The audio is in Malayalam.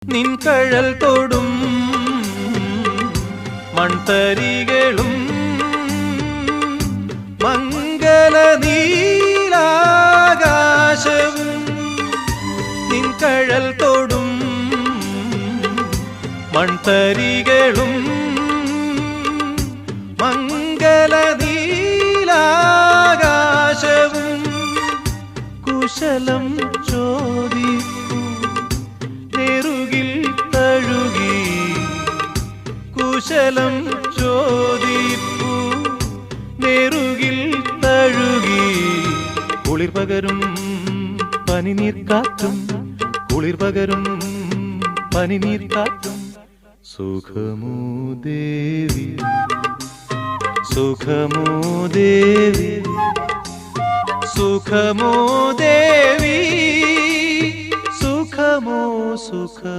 നിൻ കഴൽ തൊടും മൺതരികളും മംഗല നീലാകാശവും നിൻ കഴൽ തൊടും മൺതരികളും മംഗല നീലാകാശവും കുശലം ചോദിപ്പൂ നെറുകിൽ തഴുകി കുശലം ചോദിപ്പൂ നെറുകിൽ തഴുകി കുളിർ പകരും പനിനീർ കാറ്റും കുളിർ പകരും പനിനീർ കാറ്റും സുഖമോ ദേവി സുഖമോ ദേവി സുഖമോ ദേവി സുഖമോ സുഖമോ